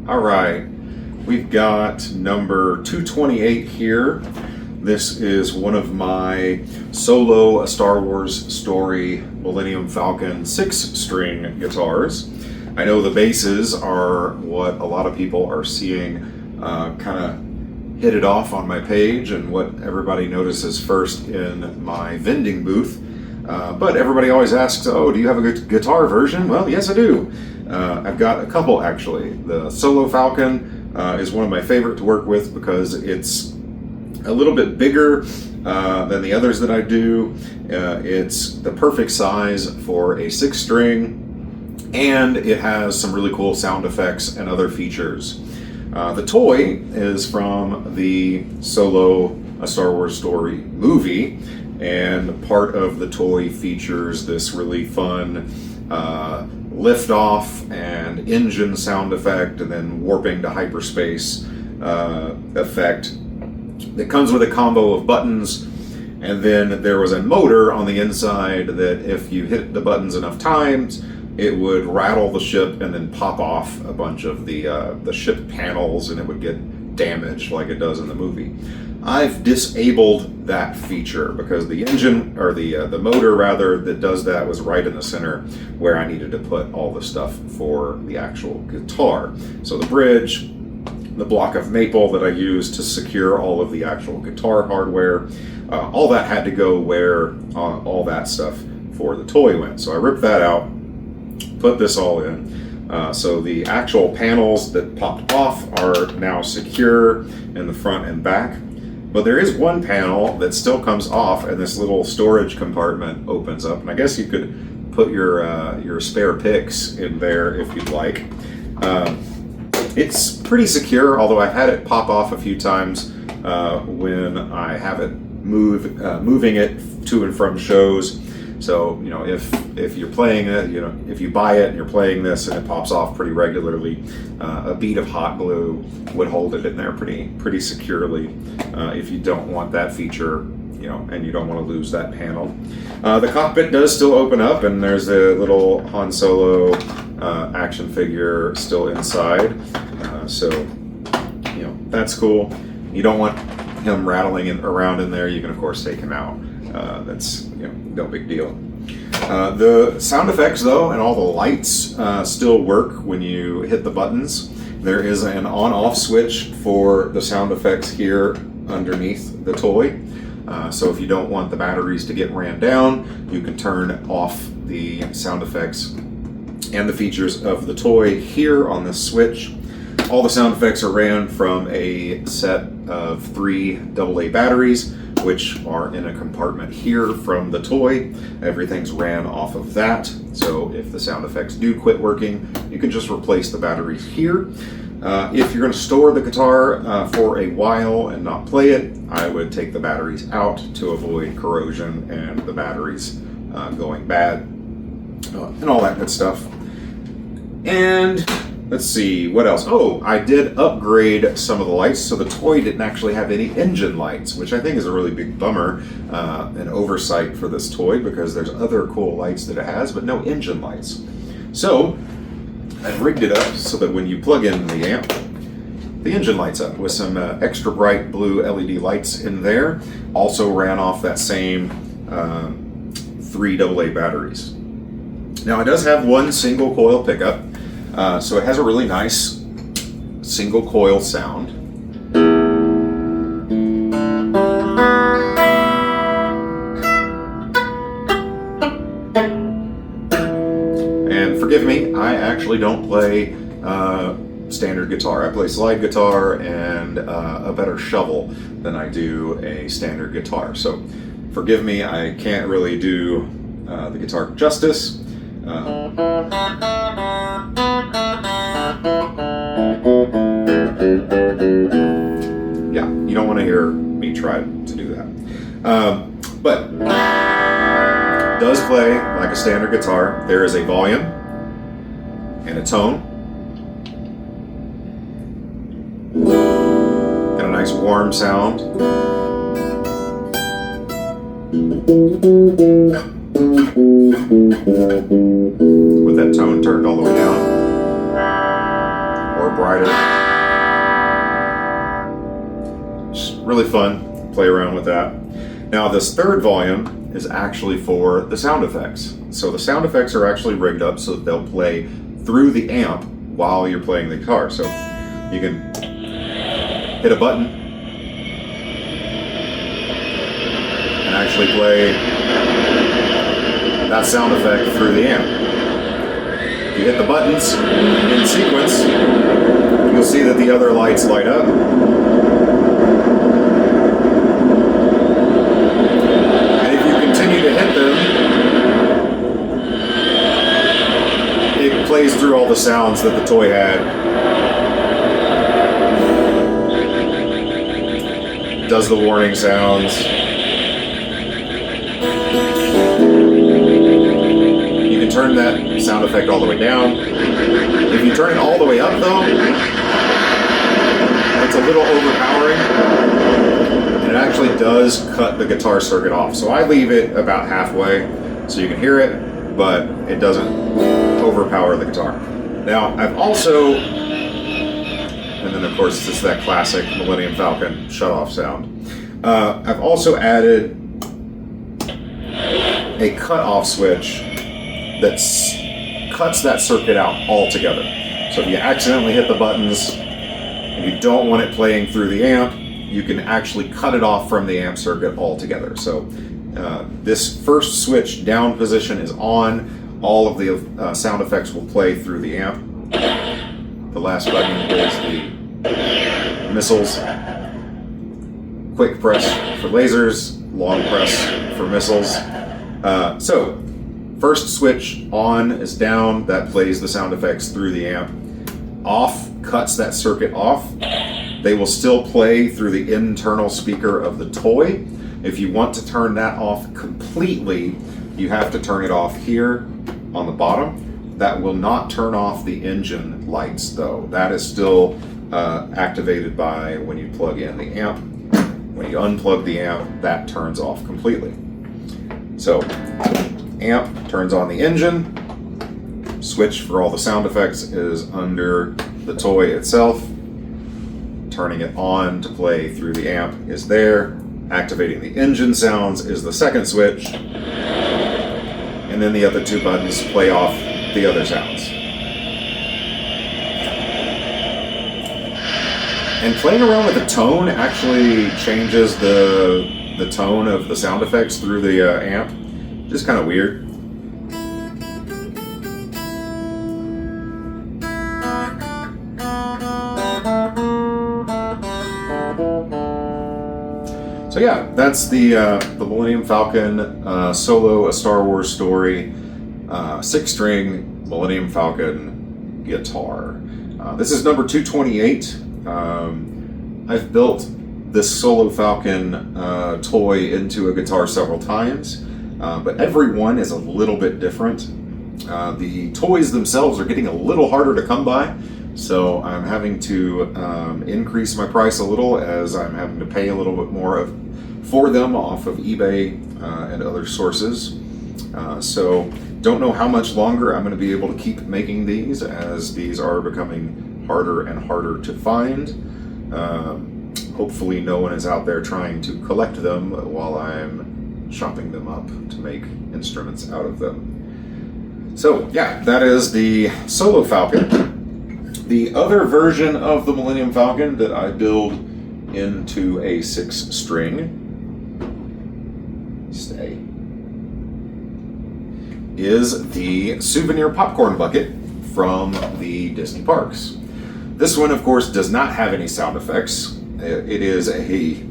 All right, we've got number 228 here. This is one of my solo A Star Wars Story Millennium Falcon 6-string guitars. I know the basses are what a lot of people are seeing kind of hit it off on my page and what everybody notices first in my vending booth. But everybody always asks, oh, do you have a good guitar version? Well, yes, I do. I've got a couple, actually. The Solo Falcon is one of my favorite to work with because it's a little bit bigger than the others that I do. It's the perfect size for a 6-string, and it has some really cool sound effects and other features. The toy is from the Solo A Star Wars Story movie, and part of the toy features this really fun lift-off and engine sound effect, and then warping to hyperspace effect. It comes with a combo of buttons, and then there was a motor on the inside that if you hit the buttons enough times, it would rattle the ship and then pop off a bunch of the ship panels, and it would get damaged like it does in the movie. I've disabled that feature because the engine, or the motor rather, that does that was right in the center where I needed to put all the stuff for the actual guitar. So the bridge, the block of maple that I used to secure all of the actual guitar hardware, all that had to go where all that stuff for the toy went. So I ripped that out, put this all in. So the actual panels that popped off are now secure in the front and back. But there is one panel that still comes off, and this little storage compartment opens up. And I guess you could put your spare picks in there if you'd like. It's pretty secure, although I've had it pop off a few times when I have it moving it to and from shows. So, you know, if you're playing it, you know, if you buy it and you're playing this and it pops off pretty regularly, a bead of hot glue would hold it in there pretty securely. If you don't want that feature, you know, and you don't want to lose that panel. The cockpit does still open up, and there's a little Han Solo action figure still inside. So, you know, that's cool. You don't want him rattling around in there. You can, of course, take him out. That's, you know, no big deal. The sound effects, though, and all the lights still work when you hit the buttons. There is an on-off switch for the sound effects here underneath the toy. So if you don't want the batteries to get ran down, you can turn off the sound effects and the features of the toy here on this switch. All the sound effects are ran from a set of 3 AA batteries, which are in a compartment here from the toy. Everything's ran off of that. So if the sound effects do quit working, you can just replace the batteries here. If you're going to store the guitar for a while and not play it, I would take the batteries out to avoid corrosion and the batteries going bad and all that good stuff. And let's see, what else? Oh, I did upgrade some of the lights, so the toy didn't actually have any engine lights, which I think is a really big bummer, an oversight for this toy, because there's other cool lights that it has, but no engine lights. So I've rigged it up so that when you plug in the amp, the engine lights up with some extra bright blue LED lights in there. Also ran off that same 3 AA batteries. Now it does have one single coil pickup, so it has a really nice single coil sound. And forgive me, I actually don't play standard guitar. I play slide guitar and a better shovel than I do a standard guitar. So forgive me, I can't really do the guitar justice. Yeah, you don't want to hear me try to do that. But it does play like a standard guitar. There is a volume and a tone and a nice warm sound. With that tone turned all the way down. Or brighter. It's really fun, play around with that. Now this third volume is actually for the sound effects. So the sound effects are actually rigged up so that they'll play through the amp while you're playing the guitar. So you can hit a button and actually play that sound effect through the amp. If you hit the buttons in sequence, you'll see that the other lights light up. And if you continue to hit them, it plays through all the sounds that the toy had. Does the warning sounds. You can turn that sound effect all the way down. If you turn it all the way up though, it's a little overpowering, and it actually does cut the guitar circuit off. So I leave it about halfway so you can hear it, but it doesn't overpower the guitar. Now I've also, and then of course it's that classic Millennium Falcon shut-off sound. I've also added a cut-off switch that cuts that circuit out altogether. So if you accidentally hit the buttons and you don't want it playing through the amp, you can actually cut it off from the amp circuit altogether. So this first switch down position is on. All of the sound effects will play through the amp. The last button is the missiles. Quick press for lasers, long press for missiles. So first switch on is down, that plays the sound effects through the amp. Off cuts that circuit off. They will still play through the internal speaker of the toy. If you want to turn that off completely, you have to turn it off here on the bottom. That will not turn off the engine lights though. That is still activated by when you plug in the amp. When you unplug the amp, that turns off completely. So amp turns on the engine. Switch for all the sound effects is under the toy itself. Turning it on to play through the amp is there. Activating the engine sounds is the second switch. And then the other two buttons play off the other sounds. And playing around with the tone actually changes the tone of the sound effects through the amp. Just kind of weird. So yeah, that's the Millennium Falcon solo A Star Wars Story 6-string Millennium Falcon guitar. This is number 228. I've built this solo Falcon toy into a guitar several times, but every one is a little bit different. The toys themselves are getting a little harder to come by, so I'm having to increase my price a little as I'm having to pay a little bit more for them off of eBay and other sources. So don't know how much longer I'm going to be able to keep making these, as these are becoming harder and harder to find. Hopefully no one is out there trying to collect them while I'm chopping them up to make instruments out of them. So yeah, that is the solo Falcon. The other version of the Millennium Falcon that I build into a 6-string is the souvenir popcorn bucket from the Disney parks. This one, of course, does not have any sound effects. It is a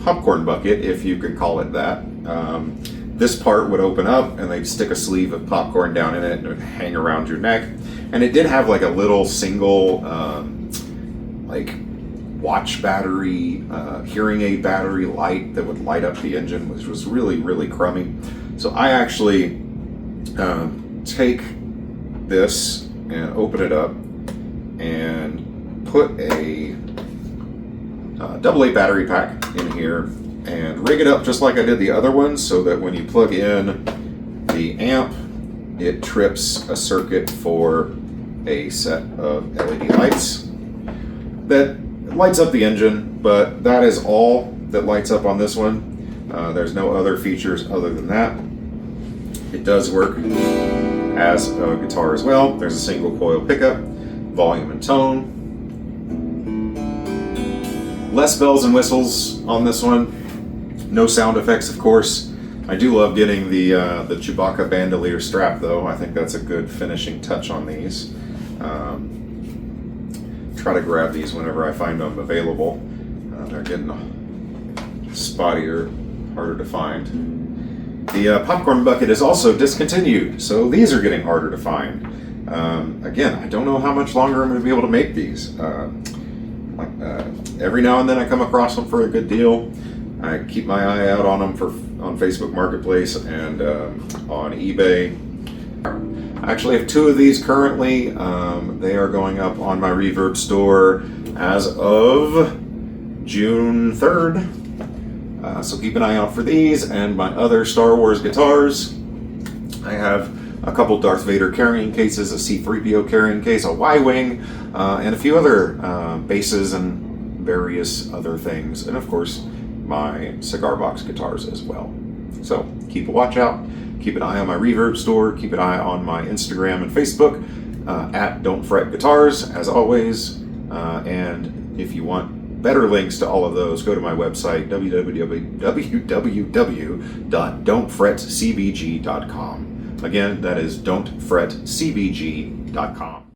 popcorn bucket, if you could call it that. This part would open up and they'd stick a sleeve of popcorn down in it and it would hang around your neck. And it did have like a little single like watch battery, hearing aid battery light that would light up the engine, which was really, really crummy. So I actually take this and open it up and put a AA battery pack in here and rig it up just like I did the other ones, so that when you plug in the amp, it trips a circuit for a set of LED lights. that lights up the engine, but that is all that lights up on this one. There's no other features other than that. It does work as a guitar as well. There's a single coil pickup, volume and tone. Less bells and whistles on this one. No sound effects, of course. I do love getting the Chewbacca bandolier strap, though. I think that's a good finishing touch on these. Try to grab these whenever I find them available. They're getting spottier, harder to find. The popcorn bucket is also discontinued, so these are getting harder to find. Again, I don't know how much longer I'm going to be able to make these. Every now and then I come across them for a good deal. I keep my eye out on them on Facebook Marketplace and on eBay. I actually have 2 of these currently. They are going up on my Reverb store as of June 3rd. So keep an eye out for these and my other Star Wars guitars. I have a couple Darth Vader carrying cases, a C-3PO carrying case, a Y-Wing, and a few other basses and various other things. And of course, my cigar box guitars as well. So keep a watch out. Keep an eye on my Reverb store. Keep an eye on my Instagram and Facebook at Don't Fret Guitars, as always. And if you want better links to all of those, go to my website, www.don'tfretcbg.com. Again, that is don'tfretcbg.com.